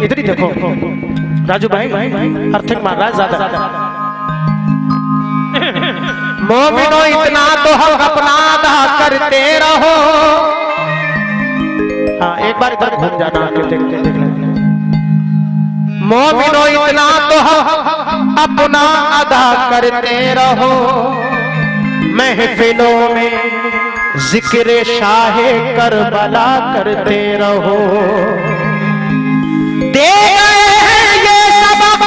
इधर ही देखो राजू भाई, अर्थिक मार रहा है ज्यादा। मोमिनो इतना तो हम अपना अदा करते रहो। हाँ एक बार इधर घूम जाना, देख लेना। मोमिनो इतना तो हम अपना अदा करते रहो, महफिलों में जिक्र शाहे करबला करते रहो। दे गए हैं ये सबब,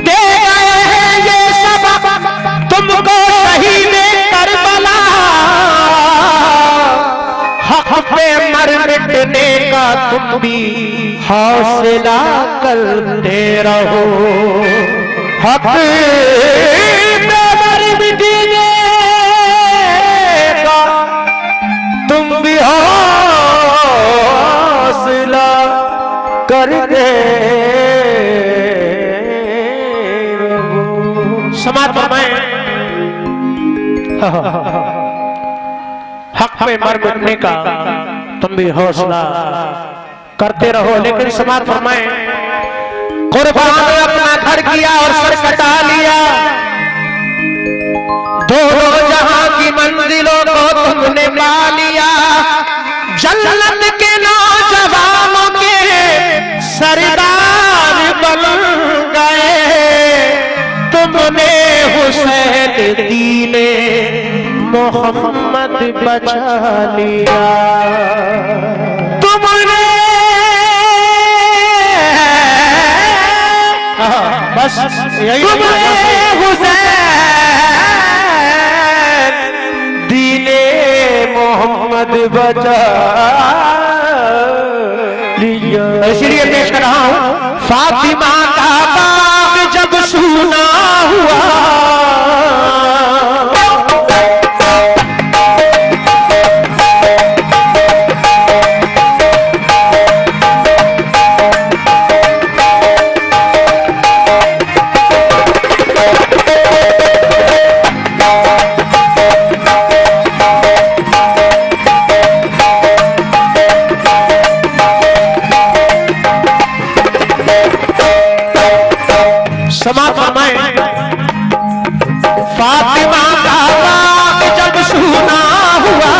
दे गए हैं ये सबब तुमको शहीद करबला, हक पे मर मिटने का तुम भी हौसला करते रहो। हक पे मर मिटने का तुम भी हौसला करते समाज फरमाए। हक पे मर मिटने का तुम भी हौसला करते रहो। लेकिन समाज फरमाए कुर्बान ने अपना घर किया और सर कटा लिया, दोनों जहां की मंजिलों को तुमने पा लिया। जन्नत के नौजवानों के सरदार बन गए, तुमने हुसैन दीने मोहम्मद बचा लिया। तुमने बस यही हुसैन दीने मोहम्मद बचा लिया। इसलिए पेश कर रहा हूं फातिमा का बाग जब सुना हुआ, समाज फरमाए फातिमा का बाग जब सुना हुआ,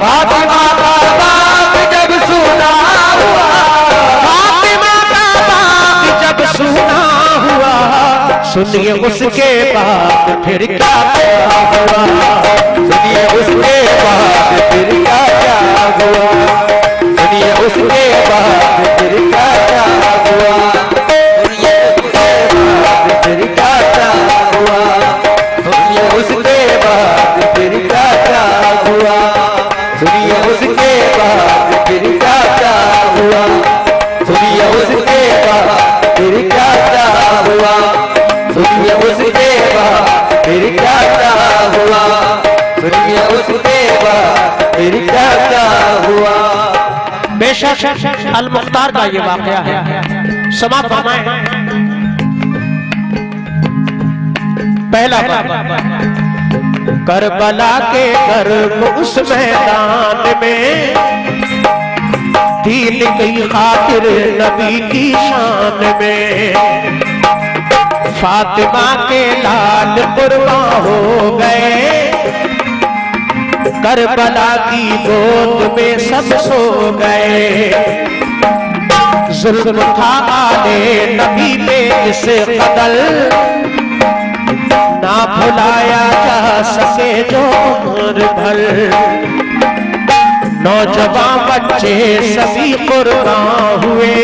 फातिमा का बाग जब सुना हुआ, फातिमा का बाग जब सुना हुआ, सुनिए उसके बाद फिर क्या हुआ, सुनिए उसके बाद फिर क्या हुआ, सुनिए उसके बाद फिर क्या हुआ, फिर क्या हुआ, सुनिए उसके बाद फिर क्या हुआ, सुनिए उसके बाद फिर क्या हुआ, सुनिए उसके बाद फिर क्या हुआ, सुनिए उसके बाद फिर क्या हुआ, सुनिए उसके बाद फिर क्या हुआ। बेशक अल मुख्तार का ये वाकया है। समाज फरमाए पहला करबला के गर्भ उस मैदान में, दीन की खातिर नबी की शान में, फातिमा के लाल कुर्बान हो गए, करबला की गोद में सब सो गए। जुल्म था आले नबी पे इस कदर, ना भुलाया जा सके जो उम्र भर, नौजवान बच्चे सभी कुर्बान हुए,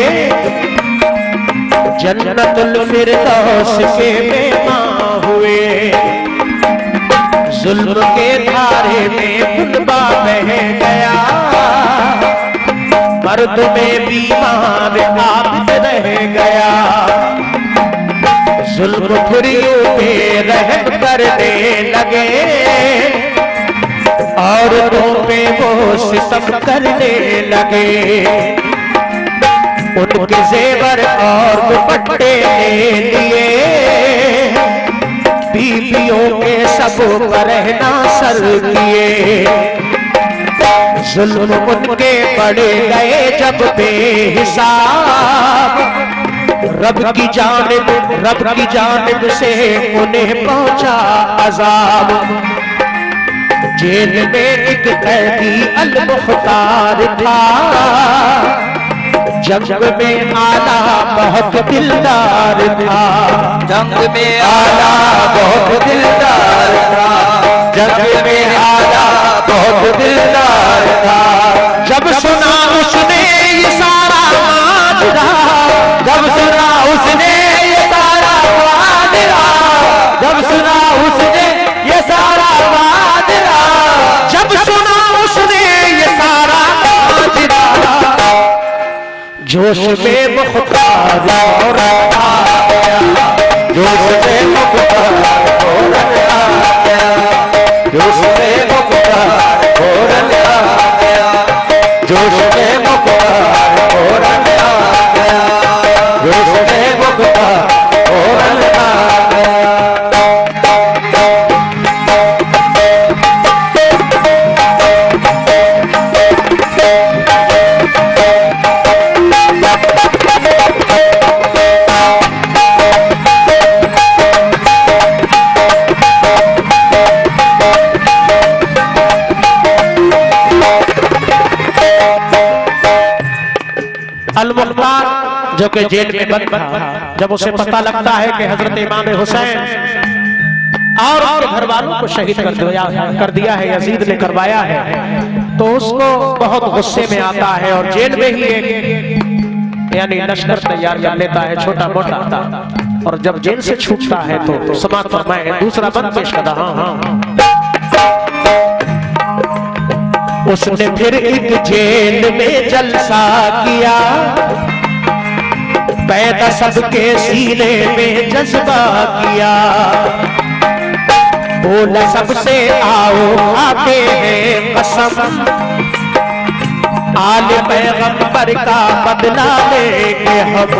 जन्नतुल फिरदौस के मेहमान हुए। जुल्म के धारे में खुतबा बह गया, मर्द में बीमार आबिद रह गया, जुल्म खुरियों पे रहम करने लगे, औरतों पे वो सितम करने लगे। उनके जेवर और दुपट्टे ले लिए, बीवियों के सब रहना सर किए। जुल्म उनके पड़े गए जब बेहिसाब, रब की जानिब से उन्हें पहुंचा अजाब। जेल में एक कैदी अल मुख्तार था, जंग में आला बहुत दिलदार था। जंग में आला बहुत दिलदार था। जंग में आला बहुत दिलदार था। जब सुना उसने ये सारा माजरा, जब सुना उसने ये सारा माजरा, जब सुना उसने ये सारा माजरा, जब सुना उसने ये सारा माजरा, जोश में मुख्तार औरत आ गया। जोश में मुख्तार औरत आ गया। जोश में मुख्तार औरत आ गया। जोश में मुख्तार औरत आ गया। जोश में मुख्तार औरत आ गया। अल-मुख्तार जो कि जेल में बंद था, जब उसे पता लगता है कि हजरत इमाम हुसैन और उनके घर वालों को शहीद कर दिया है, यजीद ने करवाया है, तो उसको बहुत गुस्से में आता है और जेल में ही एक यानी लश्कर तैयार कर लेता है छोटा मोटा। और जब जेल से छूटता है तो समाप्त फरमाए दूसरा बंद पेश करता। हाँ उसने फिर एक जेल में जलसा किया, पैदा सबके सीने में जज्बा किया। बोला सबसे आओ खाते हैं कसम, आले पैगंबर का बदला लेंगे हम।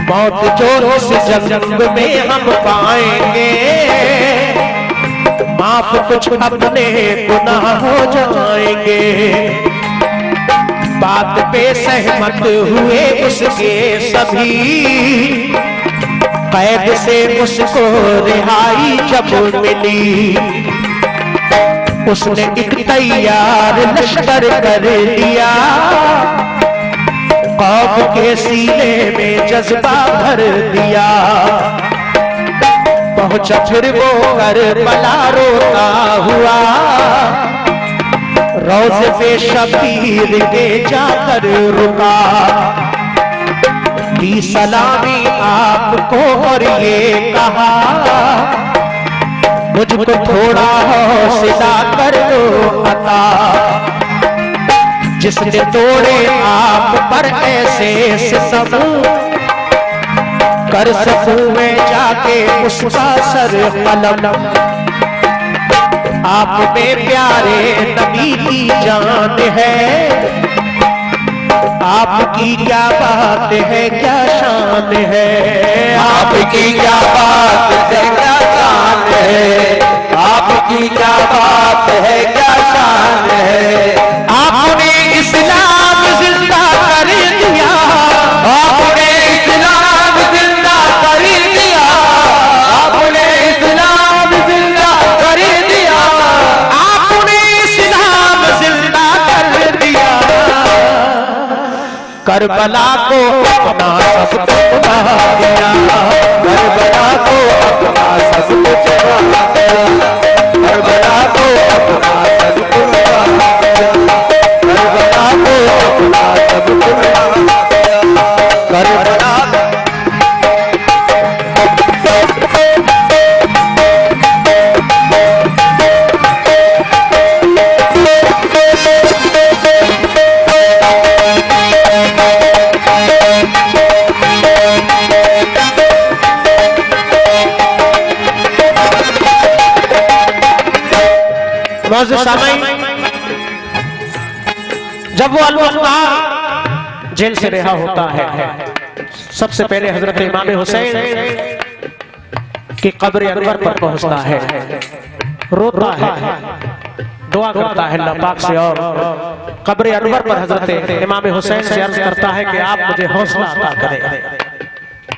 मौत जो इस जंग में हम पाएंगे, माफ कुछ अपने गुनाह हो जाएंगे। बात पे सहमत हुए उसके सभी, कैद से उसको रिहाई जब मिली। उसने एक तैयार लश्कर कर लिया, कौम के सीने में जज्बा भर दिया। पहुंचा फिर वो करबला रोता हुआ, रोज़े पे शबीर के जाकर रुका। दी सलामी आपको और ये कहा, मुझको थोड़ा हौसला कर दो अता। जिसने तोड़े आप पर ऐसे सितम, कर सकूं मैं जाके उसका सर कलम। आप में प्यारे नबी की जान है, आपकी क्या बात है क्या शान है। आपकी क्या बात है क्या शान है। आपकी क्या बात है क्या शान है। आपने इस्लाम जिंदा कर दिया, आपने इस्लाम जिंदा कर दिया। आपने इस्लाम जिंदा कर दिया। आपने इस्लाम जिंदा कर दिया। करबला को अपना सब कुछ बना दिया। करबला को अपना सब कुछ बना दिया। करबला को अपना सब कुछ बना दिया। करबला को अपना सब कुछ बना दिया। करबला जब वो अल-मुख्तार जेल से रिहा होता है, सबसे पहले हजरत इमाम हुसैन की कब्र अनवर पर पहुंचता है, रोता है, दुआ करता है अल्लाह पाक से और कब्र अनवर पर हजरत इमाम हुसैन से अर्ज करता है कि आप मुझे हौसला अता करें।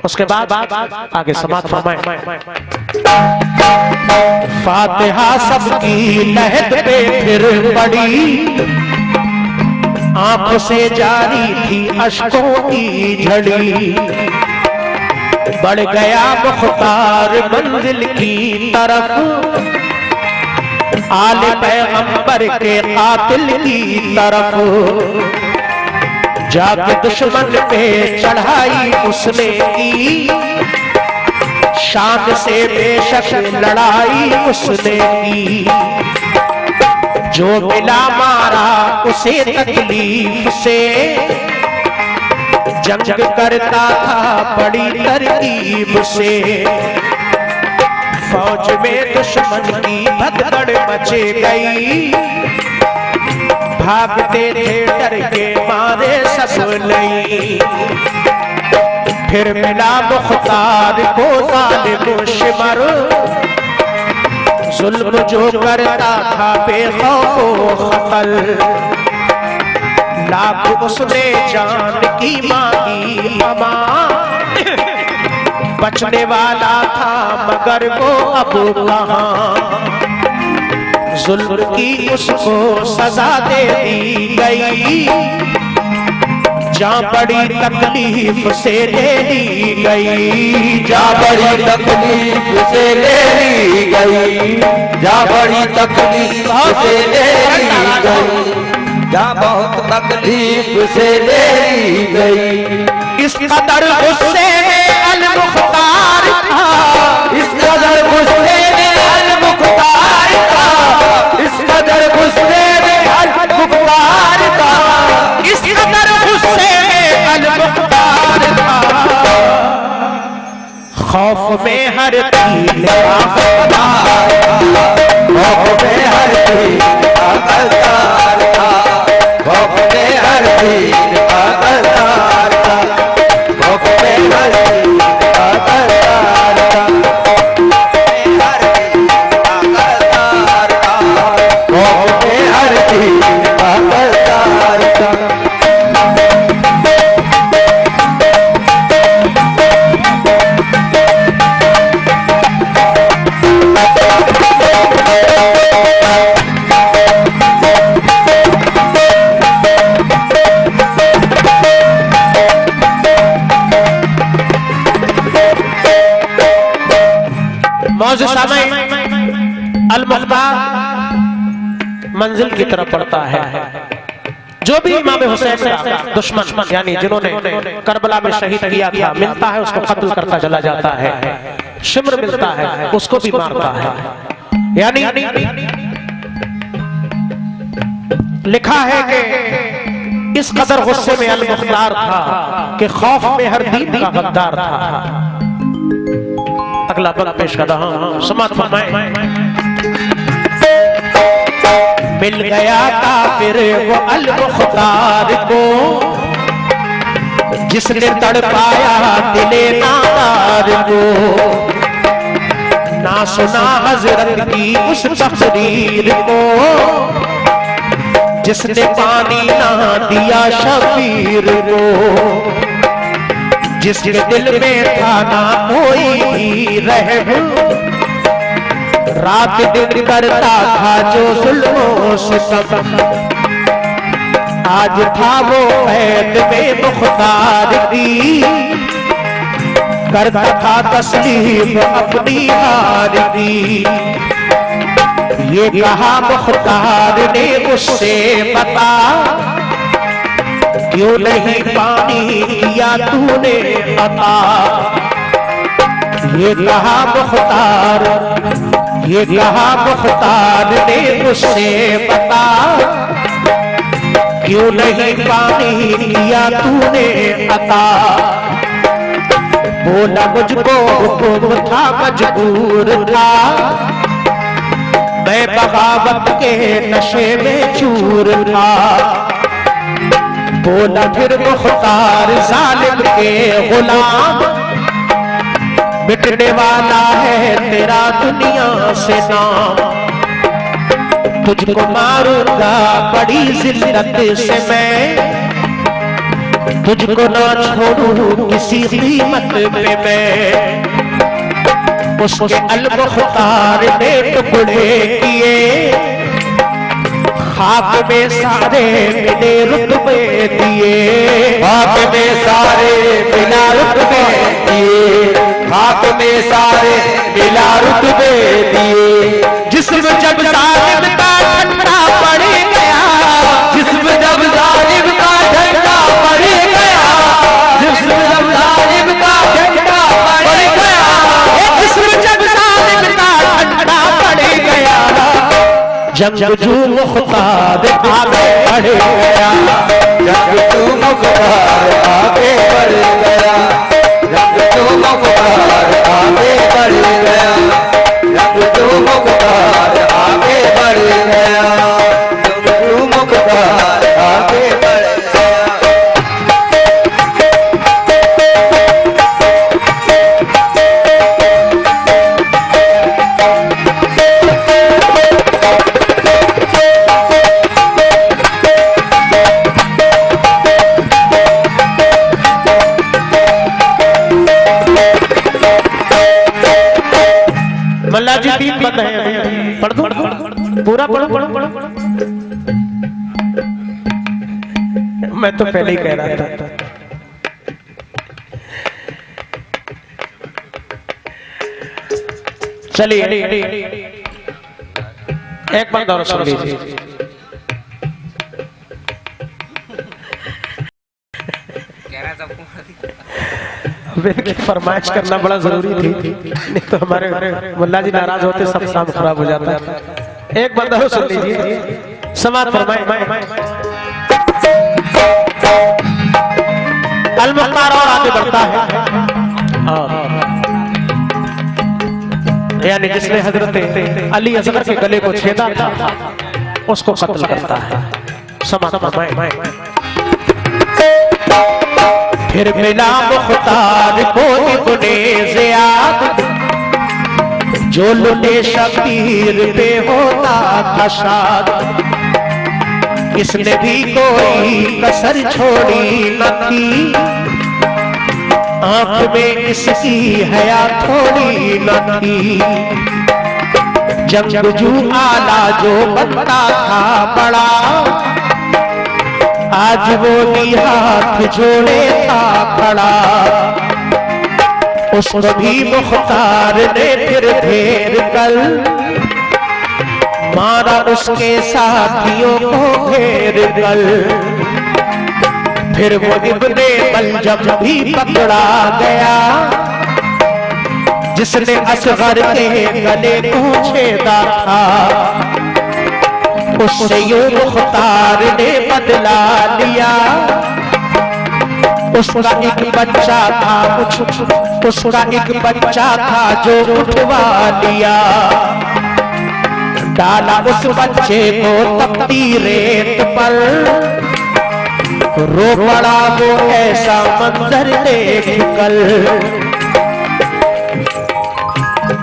उसके बाद आगे समात फरमाएं। फातिहा सबकी लहद पे फिर पड़ी, आंखों से जारी थी अश्कों की झड़ी, बढ़ गया मुख्तार मंजिल की तरफ, आले पैगंबर के कातिल की तरफ, जाके दुश्मन पे चढ़ाई उसने की, शान से बेशक लड़ाई उसने की, जो मिला मारा उसे तकलीफ से, जंग करता था बड़ी तरकीब से, फौज में दुश्मन की भगदड़ मचे गई, भागते थे डर के मारे सब नहीं, फिर मिला मुख्तार को जालिम शिमर, जुल्म जो करता था बेखौफ खतर, लाख उसने जान की मांगी अमा, बचने वाला था मगर वो अब कहां, जुल्म की उसको सजा दे दी गई, जहाँ बड़ी तकलीफ से ले ली गई, जहाँ बड़ी तकलीफ से ले ली गई, जहाँ बड़ी तकलीफ से ले ली गई, जहाँ बहुत तकलीफ से ले ली गई। इस कदर गुस्से में अल-मुख्तार था, इस कदर गुस्से में अल-मुख्तार था, इस कदर गुस्से में अल-मुख्तार था, इस कदर गुस्से में अल-मुख्तार था, खौफ में हर तीर खौफ में हर तीर आकलदार था, खौफ में हर तीर आकलदार था, खौफ में हर तीर आकलदार था, खौफ में हर तीर आकलदार था। मौजूद समय अल-मुख्तार मंजिल की तरफ बढ़ता है। जो भी इमाम हुसैन का दुश्मन यानी जिन्होंने करबला में शहीद किया था मिलता है उसको कत्ल करता चला जाता है, शिम्र मिलता है उसको भी मारता है। यानी लिखा है कि इस कदर गुस्से में अल-मुख्तार था कि खौफ में हर दीन का गद्दार था। अगला बंद पेश कर रहा हूं, समात फरमाएं। मिल गया काफिर वो अल-मुख्तार को, जिसने तड़पाया दिले नादार को, ना सुना हजरत की उस तकरीर को, जिसने पानी ना दिया शबीर को, जिसके दिल में था ना कोई भी रहम, रात दिन करता था जो जुल्मों से सब, आज था वो कैद में मुख्तार की, करता था तस्लीम अपनी हार की। ये कहा मुख्तार ने उससे बता, क्यों नहीं पानी किया तूने अता। ये कहा मुख्तार ने उससे बता, क्यों नहीं पानी किया तूने अता। बोला मुझको हुक्म था मजबूर था, मैं बगावत के नशे में चूर था। बोला फिर मुख्तार जालिम के गुलाम, मिटने वाला है तेरा दुनिया से नाम। तुझको मारूंगा बड़ी जिल्लत से मैं, तुझको ना छोड़ू किसी कीमत पे मैं। उसके अल-मुख्तार ने टुकड़े किए, खाक में सारे मिले रुतबे दिए, खाक में सारे मिला रुतबे दिए, खाक में सारे मिला रुतबे दिए। जिस्म जब जालिम का ठंडा पड़ गया, जिस्म जब जालिम का झंडा पड़ गया, जिस्म जब जालिम का झंडा पड़ गया, जिस्म जब जालिम का ठंडा पड़ गया, जंगजू मुख्तार आगे बढ़ गया, जंगजू मुख्तार आगे बढ़ गया, जंगजू मुख्तार आगे बढ़ गया, जंगजू मुख्तार आगे बढ़ गया, जंगजू मुख्तार आगे बढ़ गया। मल्ला जी तीन बंद है, पढ़ दो पूरा, पढ़ो। मैं तो पहले ही कह रहा था। चलिए एक बार और सुन लीजिए। फरमाइश करना बड़ा जरूरी थी, नहीं तो हमारे मुल्ला जी नाराज होते, सब काम खराब हो जाता है। एक बंदा हो सुन लीजिए, समाज फरमाए। अल-मुख्तार और आगे बढ़ता है, यानी जिसने हजरत अली असगर के गले को छेदा था उसको कत्ल करता है। समाज फरमाए। फिर मिला मुख्तार को इब्ने ज़ियाद, जो लुटे शबीर पे होता था शाद। इसने भी कोई कसर छोड़ी न थी, आंख में इसकी हया थोड़ी न थी। जंगजू आला जो बनता था बड़ा, आज वो भी हाथ जोड़े था खड़ा। उसको भी मुख्तार ने फिर ढेर कल मारा, उसके साथियों को घेर कल। फिर वो इब्ने बलजम भी पकड़ा गया, जिसने असगर के गले को छेदा था। उससे यूं मुख्तार ने बदला लिया, उसका एक बच्चा था, उसका एक बच्चा था जो उठवा लिया। डाला उस बच्चे को तपती रेत पर, रो पड़ा वो ऐसा मंजर देख कर।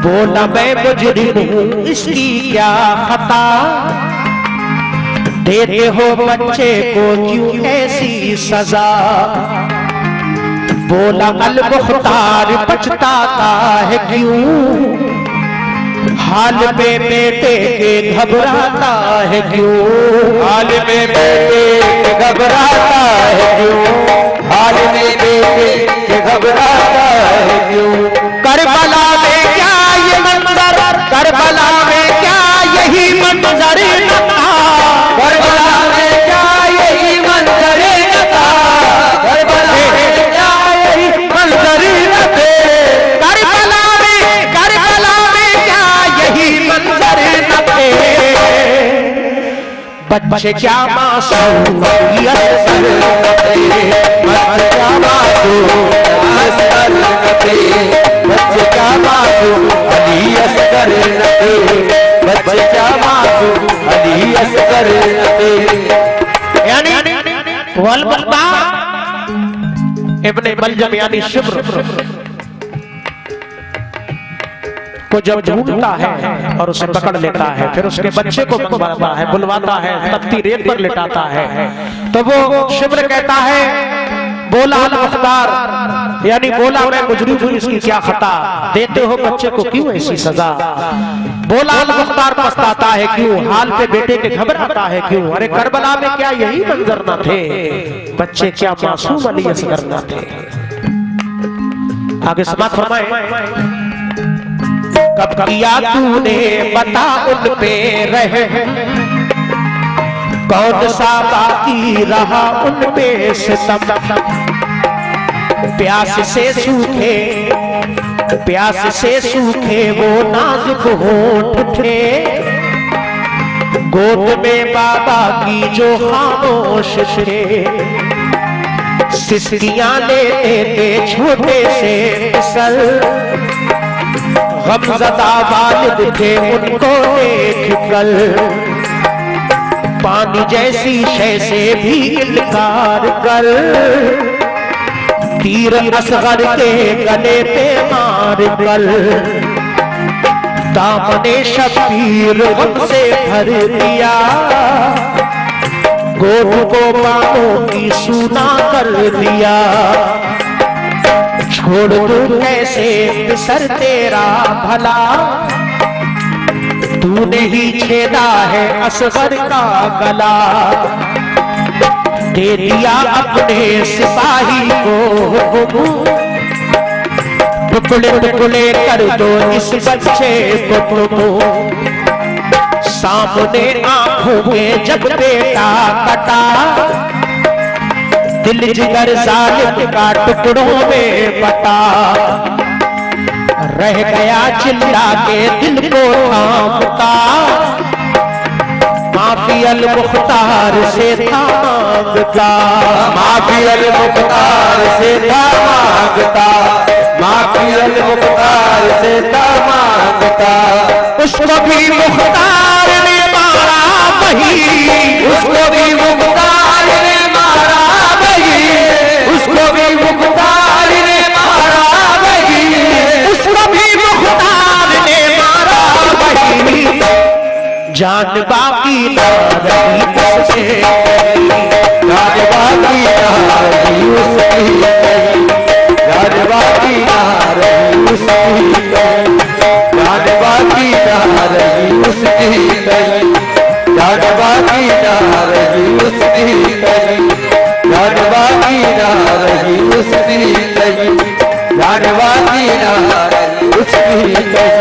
बोला मैं मुजरिम हूँ, इसकी क्या खता, देते हो बच्चे को क्यों ऐसी सजा। बोला अल-मुख्तार पछताता है क्यों, हाल में बेटे के घबराता है क्यों, हाल में बेटे के घबराता है क्यों, हाल में बेटे के घबराता है क्यों। करबला में क्या ये मंजर, करबला में क्या यही मंजर न था, करबला में क्या यही मंजर न था, करबला में क्या यही मंजर न थे, करबला में क्या यही मंजर न थे। बच्चे क्या मासूमियत से, बच्चे क्या मासूमियत से, बच्चे क्या मासूम अली असगर थे, बच्चे क्या मासूम अली असगर थे। यानी वल मुख्तार इब्ने मलजम यानी शिब्र को जब ढूंढता है और उसे पकड़ लेता है, फिर उसके बच्चे को बुलाता है, तख्ती रेत पर लिटाता है, तो वो शिब्र कहता है बोला अल मुख्तार, यानी बोला मैं मुजरिम हूं, इसकी क्या खता, देते हो बच्चे को क्यों ऐसी सजा। बोला अल मुख्तार पछताता है क्यों, हाल पे बेटे के घबराता है क्यों, अरे करबला में क्या यही मंजर न थे, बच्चे क्या मासूम अली असगर न थे। आगे समाप्त फरमाए कब किया तूने बता उन पे रहे, कौन सा बाकी रहा उन पे सितम, प्यास से सूखे वो नाजुक होठ थे, गोद में बाबा की जो खामोश थे, सिसकियां लेते थे छोटे से फिसल, गमज़दा वालिद थे उनको देख कर, पानी जैसी शय से भी इनकार कर, तीर असगर के गले पे मार कर, दामने शबीर गम से भर दिया, गोद को बाहों की सूना कर दिया, छोड़ दू कैसे बिसर तेरा भला, तूने ही छेदा है असगर का गला, दे दिया अपने सिपाही को हुक्म, टुकड़े टुकड़े कर दो इस बच्चे को तुम, सामने आंखों में जब बेटा कटा, दिल जिगर जालिम का टुकड़ों में बटा, रह गया चिल्ला के दिल को थामता, माफी अल मुख्तार से था मांगता, माफी अल मुख्तार से था मांगता, माफी अल मुख्तार से था मांगता, उसको भी मुख्तार ने मारा वही, उसको भी मुख्तार ने मारा वही, उसको भी मुख्तार ने मारा वही, उसको भी मुख्तार ने मारा वही, जान बाकी ना रही उससे, जान बाकी ना रही उसकी, जान बाकी ना रही उसकी, जान बाकी ना रही उसकी, जान बाकी ना रही उसकी, जान बाकी ना रही उसकी, जान बाकी ना रही उसकी।